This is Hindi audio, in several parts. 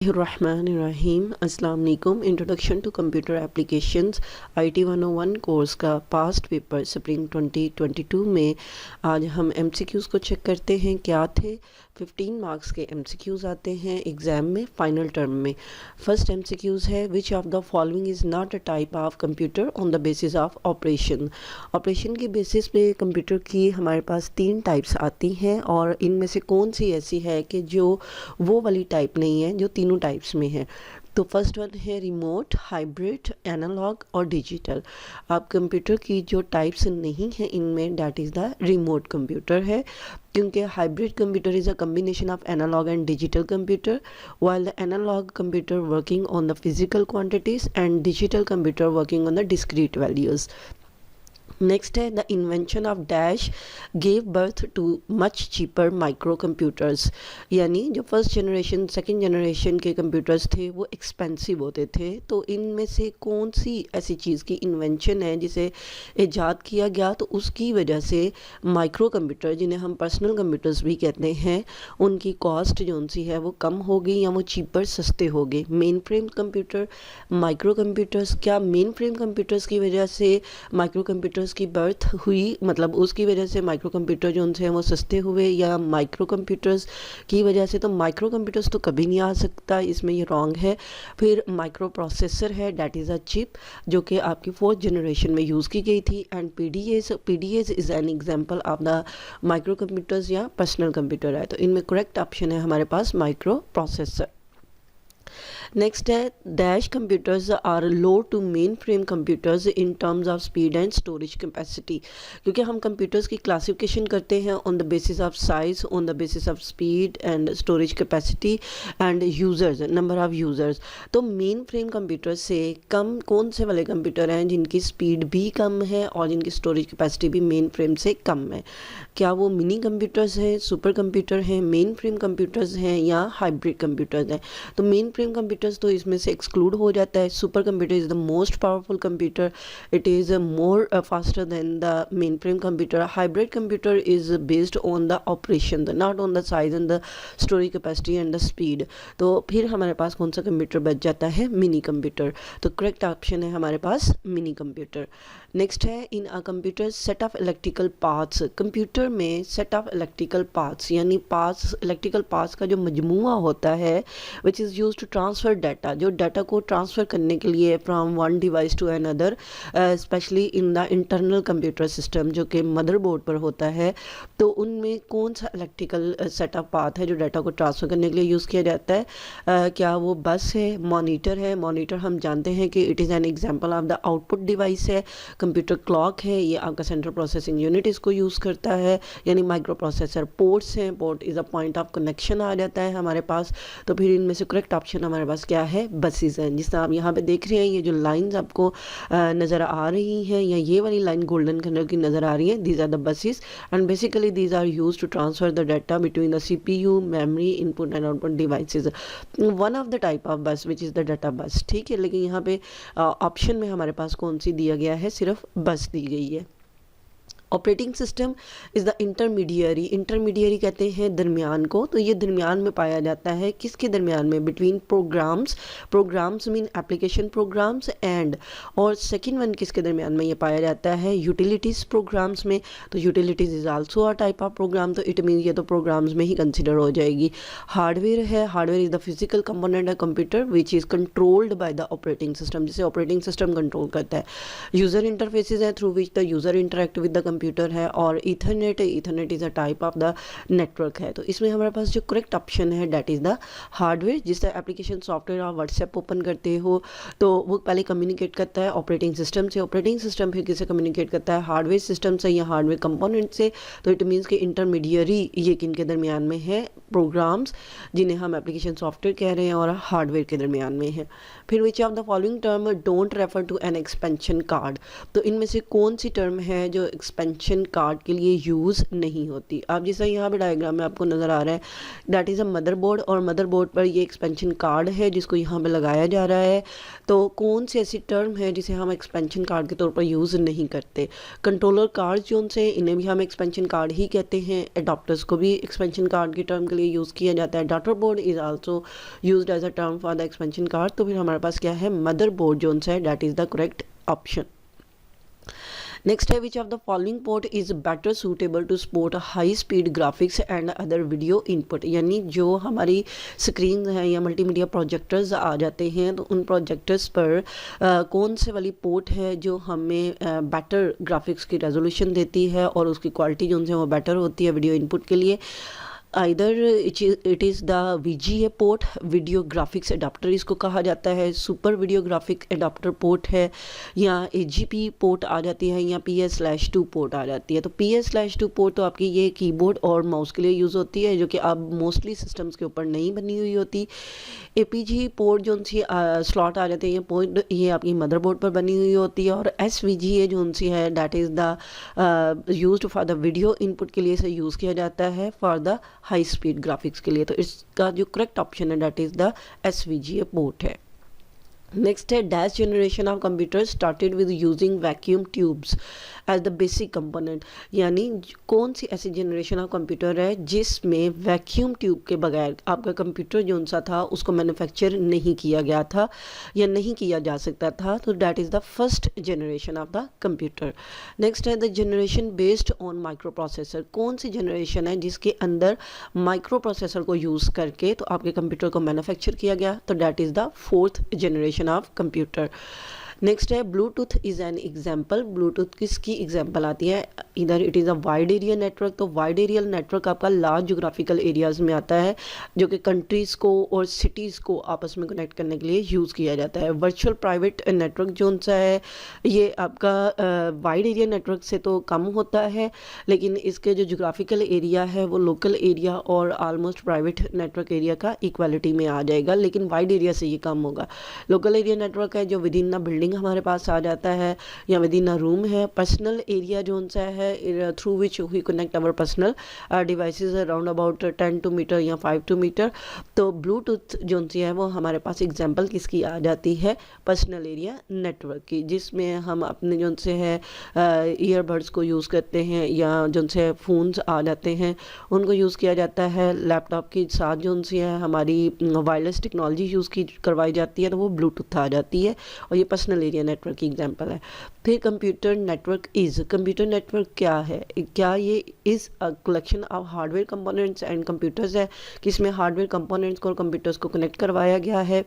रहीम अस्सलाम वालेकुम। Introduction to computer applications IT 101 course का पास्ट पेपर स्प्रिंग 2022 में आज हम MCQs को चेक करते हैं। क्या थे 15 मार्क्स के MCQs आते हैं एग्ज़ाम में फाइनल टर्म में। फर्स्ट MCQs है which of the following is not a type of computer on the basis of operation. Operation के बेसिस पे कंप्यूटर की हमारे पास 3 टाइप्स आती हैं और इनमें से कौन सी ऐसी है कि जो वो वाली टाइप नहीं है जो तीनों टाइप्स में है। तो फर्स्ट वन है रिमोट, हाइब्रिड, एनालॉग और डिजिटल। आप कंप्यूटर की जो टाइप्स नहीं है इनमें that is the remote computer है, क्योंकि hybrid computer is a combination of analog and digital computer, while the analog computer working on the physical quantities and digital computer working on the discrete values. Next है the invention of dash gave birth to much cheaper micro computers, यानी जो फर्स्ट जनरेशन सेकंड जनरेशन के कंप्यूटर्स थे वो एक्सपेंसिव होते थे। तो इनमें से कौन सी ऐसी चीज़ की इन्वेंशन है जिसे ईजाद किया गया तो उसकी वजह से माइक्रो कंप्यूटर जिन्हें हम पर्सनल कंप्यूटर्स भी कहते हैं उनकी कॉस्ट जो सी है वो कम हो गई या वो चीपर सस्ते हो गए। Main frame computer, micro computers, क्या मेन फ्रेम कंप्यूटर्स की वजह से माइक्रो कंप्यूटर्स की बर्थ हुई, मतलब उसकी वजह से माइक्रो कंप्यूटर जो उनसे हैं वो सस्ते हुए, या माइक्रो कंप्यूटर्स की वजह से? तो माइक्रो कंप्यूटर्स तो कभी नहीं आ सकता, इसमें ये रॉन्ग है। फिर माइक्रो प्रोसेसर है डैट इज़ अ चिप जो कि आपकी 4th जनरेशन में यूज़ की गई थी। And PDAs is an example of the microcomputers या पर्सनल कंप्यूटर है। तो इनमें करेक्ट ऑप्शन है हमारे पास माइक्रो प्रोसेसर। नेक्स्ट है dash computers are low to mainframe computers in terms of speed and storage capacity, क्योंकि हम कंप्यूटर्स की क्लासिफिकेशन करते हैं on the basis of size, on the basis of speed and storage capacity and users, number of users. तो मेन फ्रेम कंप्यूटर से कम कौन से वाले कंप्यूटर हैं जिनकी स्पीड भी कम है और जिनकी स्टोरेज कैपेसिटी भी मेन फ्रेम से कम है? क्या वो मिनी कंप्यूटर्स हैं, सुपर कंप्यूटर हैं, मेन फ्रेम कंप्यूटर्स हैं या हाइब्रिड कंप्यूटर्स हैं? तो मेन फ्रेम कंप्यूटर्स तो इसमें से एक्सक्लूड हो जाता है। Super computer is the most powerful computer, it is more faster than the main frame computer. Hybrid computer is based on the operation, not on the size and the storage capacity and the speed. तो फिर हमारे पास कौन सा कंप्यूटर बच जाता है? Mini computer. तो करेक्ट ऑप्शन है हमारे पास मिनी कंप्यूटर। नेक्स्ट है in a computer set of electrical parts. Computer में सेट ऑफ इलेक्ट्रिकल पार्ट्स यानी पार्ट्स, इलेक्ट्रिकल पार्ट्स का जो मजमूआ होता है which is use to transfer data, जो डाटा को ट्रांसफ़र करने के लिए from one device to another, specially in the internal computer system जो कि मदरबोर्ड पर होता है। तो उनमें कौन सा इलेक्ट्रिकल सेट ऑफ पार्ट है जो डाटा को ट्रांसफ़र करने के लिए यूज़ किया जाता है? क्या वो बस है, मॉनिटर है? मॉनिटर हम जानते हैं कि it is an example of the output device है। कंप्यूटर क्लॉक है, ये आपका सेंट्रल प्रोसेसिंग यूनिट इसको यूज़ करता है, यानी माइक्रो प्रोसेसर। पोर्ट्स हैं, port is a point of connection आ जाता है हमारे पास। तो फिर इनमें से करेक्ट ऑप्शन हमारे पास क्या है? बसेस हैं। जिस तरह आप यहाँ पे देख रहे हैं ये जो लाइंस आपको नज़र आ रही हैं या ये वाली लाइन गोल्डन कलर की नज़र आ रही है, these are the buses and basically these are use to transfer the data between the CPU, memory, input and output devices. One of the type of bus which is the data बस, ठीक है। लेकिन यहाँ पे ऑप्शन में हमारे पास कौन सी दिया गया है? सिर्फ बस दी गई है। Operating system is the intermediary, intermediary कहते हैं दरमियान को। तो ये दरमियान में पाया जाता है, किसके दरमियान में? Between programs, programs mean application programs and, और सेकंड वन किसके दरमियान में ये पाया जाता है? यूटिलिटीज़ प्रोग्राम्स में। तो utilities is also a type of program, तो इट मीन ये तो प्रोग्राम्स में ही कंसिडर हो जाएगी। हार्डवेयर है, hardware is the physical component of computer which is controlled by the operating system, जिसे ऑपरेटिंग सिस्टम कंट्रोल करता है। यूज़र इंटरफेसेज है through which the user interact with the computer है, और Ethernet is a type of the network है। तो इसमें हमारे पास जो करेक्ट ऑप्शन है डैट इज़ द हार्डवेयर। जिस तरह एप्लीकेशन सॉफ्टवेयर आप व्हाट्सएप ओपन करते हो तो वो पहले कम्युनिकेट करता है ऑपरेटिंग सिस्टम से, ऑपरेटिंग सिस्टम फिर किससे कम्युनिकेट करता है? हार्डवेयर सिस्टम से या हार्डवेयर कंपोनेंट से। तो इट मीन्स कि इंटरमीडियरी ये किन के दरमियान में है? प्रोग्राम्स जिन्हें हम एप्लीकेशन सॉफ्टवेयर कह रहे हैं और हार्डवेयर के दरमियान में है। फिर which of the following term don't refer to an expansion card. तो इनमें से कौन सी टर्म है जो एक्सपेंशन एक्सपेंशन कार्ड के लिए यूज़ नहीं होती। आप जैसा यहाँ पे डायग्राम में आपको नज़र आ रहा है, दैट इज़ अ मदरबोर्ड, और मदरबोर्ड पर ये एक्सपेंशन कार्ड है जिसको यहाँ पे लगाया जा रहा है। तो कौन सी ऐसी टर्म है जिसे हम एक्सपेंशन कार्ड के तौर पर यूज़ नहीं करते? कंट्रोलर कार्ड जो से इन्हें भी हम एक्सपेंशन कार्ड ही कहते हैं। अडॉप्टर्स को भी एक्सपेंशन कार्ड की टर्म के लिए यूज़ किया जाता है। Daughter board is also used as a term for the expansion card. तो फिर हमारे पास क्या है, मदरबोर्ड जो है that is the correct option. Next है, which of the following port is better suitable to support high speed graphics and other video input. यानी जो हमारी स्क्रीन है या मल्टीमीडिया प्रोजेक्टर्स आ जाते हैं तो उन प्रोजेक्टर्स पर कौन से वाली पोर्ट है जो हमें बेटर ग्राफिक्स की रेजोल्यूशन देती है और उसकी क्वालिटी जो है वो बेटर होती है वीडियो इनपुट के लिए। Either it is the VGA port, video graphics adapter इसको कहा जाता है, super video graphic adapter port है, या AGP पोर्ट आ जाती है, या PS/2 पोर्ट आ जाती है। तो PS/2 पोर्ट तो आपकी ये कीबोर्ड और माउस के लिए यूज़ होती है, जो कि अब मोस्टली सिस्टम्स के ऊपर नहीं बनी हुई होती। APG पोर्ट जो सी स्लॉट आ जाते हैं, ये पोर्ट ये आपकी मदरबोर्ड पर बनी हुई होती है। और SVGA जो सी है that is the used for the video input के लिए इसे यूज़ किया जाता है for the high speed graphics के लिए। तो इसका जो करेक्ट ऑप्शन है that is the SVGA port है। नेक्स्ट है, dash generation of computer started with using vacuum tubes as the basic component. यानी कौन सी ऐसी जनरेशन ऑफ कंप्यूटर है जिसमें वैक्यूम ट्यूब के बगैर आपका कंप्यूटर जो सा था उसको मैन्युफैक्चर नहीं किया गया था या नहीं किया जा सकता था। तो that is the first generation of the computer. Next है, the generation based on microprocessor. कौन सी जनरेशन है जिसके अंदर माइक्रो प्रोसेसर को यूज़ करके तो आपके कंप्यूटर को मैन्युफैक्चर किया गया? तो that is the fourth generation of computer. Next है, Bluetooth is an example. Bluetooth किसकी एग्जाम्पल आती है? इधर it is a wide area network. तो वाइड एरिया नेटवर्क आपका लार्ज जोग्राफिकल एरियाज़ में आता है, जो कि कंट्रीज़ को और सिटीज़ को आपस में कनेक्ट करने के लिए यूज़ किया जाता है। वर्चुअल प्राइवेट नेटवर्क जो सा है ये आपका वाइड एरिया नेटवर्क से तो कम होता है, लेकिन इसके जो जोग्राफिकल एरिया है वो लोकल एरिया और आलमोस्ट प्राइवेट नेटवर्क एरिया का इक्वालिटी में आ जाएगा, लेकिन वाइड एरिया से ये कम होगा। लोकल एरिया नेटवर्क है जो विद इन द बिल्डिंग हमारे पास आ जाता है या विद इन अ रूम है। पर्सनल एरिया जो सा है through which we connect our personal devices around about 10 to metre या 5 टू मीटर। तो ब्लूटूथ जो सी है वो हमारे पास एग्जांपल किसकी आ जाती है? पर्सनल एरिया नेटवर्क की, जिसमें हम अपने जो से है ईयरबड्स को यूज़ करते हैं या जो से फ़ोन्स आ जाते हैं उनको यूज़ किया जाता है। लैपटॉप के साथ जो सी है हमारी वायरलेस टेक्नोलॉजी यूज़ की करवाई जाती है तो वो ब्लूटूथ आ जाती है, और ये पर्सनल एरिया नेटवर्क की एग्जांपल है। फिर computer network is, computer network क्या है? क्या ये is a collection of hardware components and computers है, कि इसमें हार्डवेयर कंपोनेंट्स को और कंप्यूटर्स को कनेक्ट करवाया गया है।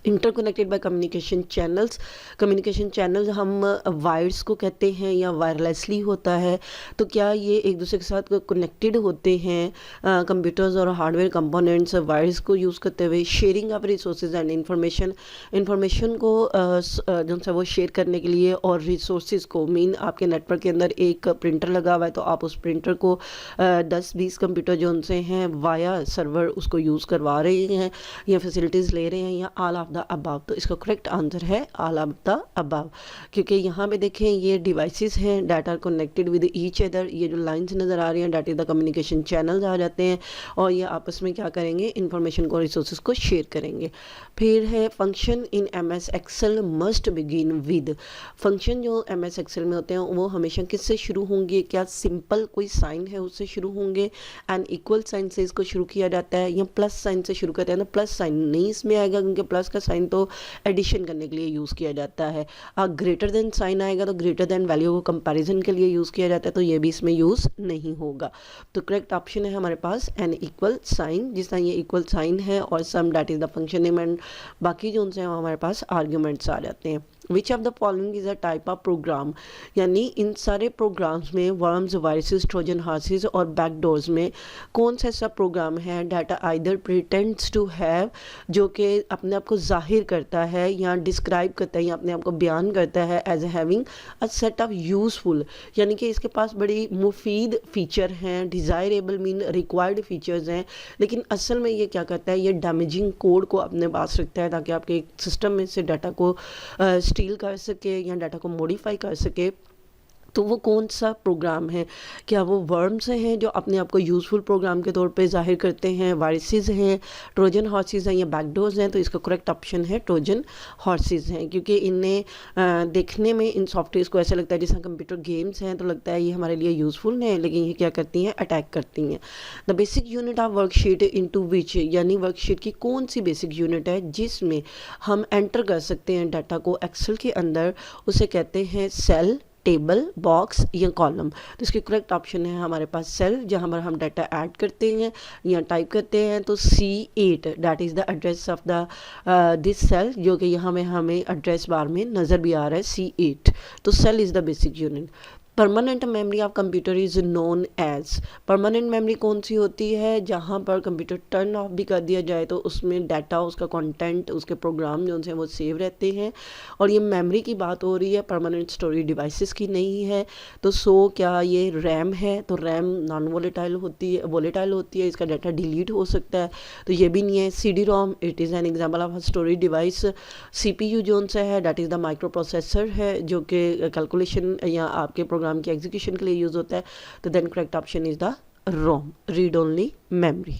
Interconnected by communication channels. Communication channels हम वायर्स को कहते हैं या वायरलेसली होता है, तो क्या ये एक दूसरे के साथ कनेक्टेड होते हैं कंप्यूटर्स और हार्डवेयर कंपोनेंट्स वायर्स को यूज़ करते हुए? Sharing of resources and information को जो है वो शेयर करने के लिए, और रिसोर्सेज को मीन आपके नेटवर्क के अंदर एक प्रिंटर लगा हुआ है तो आप उस प्रिंटर को 10-20 कंप्यूटर जो उनसे हैं वाया सर्वर उसको यूज़ करवा रहे हैं या फैसिलिटीज़ ले रहे हैं, या ऑल ऑफ द अबव। तो इसका करेक्ट आंसर है ऑल ऑफ द अबव, क्योंकि यहाँ पे देखें ये डिवाइसेस हैं that are connected with each other. ये जो लाइंस नज़र आ रही हैं that is the communication channels आ जाते हैं, और ये आपस में क्या करेंगे? इंफॉर्मेशन को, रिसोर्सेज को शेयर करेंगे। फिर है, function in MS Excel must begin with. Function जो MS एक्सेल में होते हैं वो हमेशा किससे शुरू होंगे? क्या सिंपल कोई साइन है उससे शुरू होंगे? एंड इक्वल साइन से इसको शुरू किया जाता है, या प्लस साइन से शुरू करते हैं? ना, प्लस साइन नहीं इसमें आएगा, क्योंकि प्लस का साइन तो एडिशन करने के लिए यूज़ किया जाता है। ग्रेटर देन साइन आएगा तो ग्रेटर देन वैल्यू को कंपैरिजन के लिए यूज़ किया जाता है, तो ये भी इसमें यूज़ नहीं होगा। तो करेक्ट ऑप्शन है हमारे पास एन इक्वल साइन, जिस तरह ये इक्वल साइन है और sum that is the function name, and बाकी जो उनसे हमारे पास आर्ग्यूमेंट्स आ जाते हैं। Which of the following is a type of program, यानी इन सारे प्रोग्राम्स में वर्म्स, वायरसेस, ट्रोजन हॉर्सेस और बैकडोर्स में कौन सा ऐसा प्रोग्राम है that either pretends to have, जो कि अपने आप को जाहिर करता है या डिस्क्राइब करता है या अपने आप को बयान करता है as having a set of useful, यानी कि इसके पास बड़ी मुफीद फीचर हैं, डिज़ायरेबल मीन रिक्वायर्ड फीचर्स हैं, लेकिन असल में ये क्या करता है? ये डैमेजिंग कोड को अपने पास रखता है ताकि आपके सिस्टम में से डाटा को स्टील कर सके या डाटा को मॉडिफाई कर सके। तो वो कौन सा प्रोग्राम है, क्या वो वर्म्स हैं जो अपने आप को यूज़फुल प्रोग्राम के तौर पे ज़ाहिर करते हैं, वायरसेस हैं, ट्रोजन हॉर्सेस हैं या बैकडोर्स हैं? तो इसका करेक्ट ऑप्शन है ट्रोजन हॉर्सेस हैं, क्योंकि इन्हें देखने में इन सॉफ्टवेयर को ऐसा लगता है जैसे कंप्यूटर गेम्स हैं, तो लगता है ये हमारे लिए यूज़फुल हैं, लेकिन ये क्या करती हैं, अटैक करती हैं। The basic unit of worksheet into विच, यानी वर्कशीट की कौन सी बेसिक यूनिट है जिसमें हम एंटर कर सकते हैं डाटा को एक्सेल के अंदर, उसे कहते हैं सेल, टेबल, बॉक्स या कॉलम। तो इसके करेक्ट ऑप्शन है हमारे पास सेल, जहाँ पर हम डाटा ऐड करते हैं या टाइप करते हैं। तो C8 that is the address of the this cell, जो कि यहाँ में हमें एड्रेस बार में नज़र भी आ रहा है C8। तो cell is the basic unit. Permanent memory of computer is known as, permanent memory कौन सी होती है, जहाँ पर कंप्यूटर टर्न ऑफ भी कर दिया जाए तो उसमें डाटा, उसका कंटेंट, उसके प्रोग्राम जो हैं वो सेव रहते हैं। और ये मेमोरी की बात हो रही है, परमानेंट स्टोरेज डिवाइसेस की नहीं है। तो क्या ये रैम है? तो रैम नॉन वोलेटाइल होती है, वोलेटाइल होती है, इसका डाटा डिलीट हो सकता है, तो ये भी नहीं है। CD-ROM it is an example of storage device. CPU zone से है that is the micro processor है, जो कि कैलकुलेशन या आपके प्रोग्राम की एग्जीक्यूशन के लिए यूज़ होता है। तो then correct option is the ROM, read only memory.